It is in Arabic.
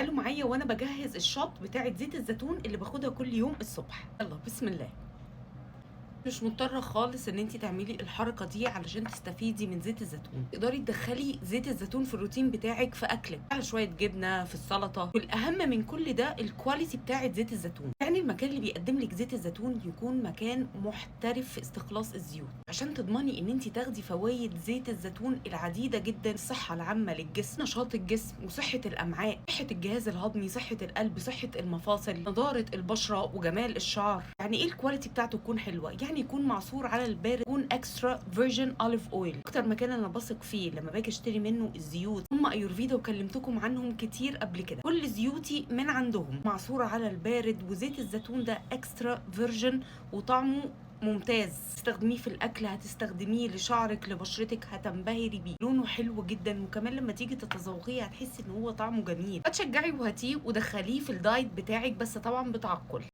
تعالوا معايا وانا بجهز الشوت بتاعه زيت الزيتون اللي باخدها كل يوم الصبح. يلا بسم الله. مش مضطرة خالص ان انت تعملي الحركة دي علشان تستفيدي من زيت الزيتون. تقدري تدخلي زيت الزيتون في الروتين بتاعك، في اكلك، على شوية جبنة، في السلطة. والاهم من كل ده الكواليتي بتاعة زيت الزيتون. يعني المكان اللي بيقدم لك زيت الزيتون يكون مكان محترف في استخلاص الزيوت، عشان تضمني ان انت تاخدي فوائد زيت الزيتون العديدة جدا. الصحة العامة للجسم، نشاط الجسم وصحة الامعاء، صحة الجهاز الهضمي، صحة القلب، صحة المفاصل، نضارة البشرة وجمال الشعر. يعني ايه الكواليتي بتاعته تكون حلوة؟ يعني يكون معصور على البارد، يكون اكسترا فيرجن اوليف اويل. اكتر مكان انا بثق فيه لما باجي اشتري منه الزيوت هم ايورفيدا، وكلمتكم عنهم كتير قبل كده. كل زيوتي من عندهم معصوره على البارد، وزيت الزيتون ده اكسترا فيرجن وطعمه ممتاز. تستخدميه في الاكل، هتستخدميه لشعرك، لبشرتك، هتنبهري بيه. لونه حلو جدا، وكمان لما تيجي تتذوقيه هتحسي ان هو طعمه جميل. هتشجعي وهاتيه ودخليه في الدايت بتاعك، بس طبعا بتعقل.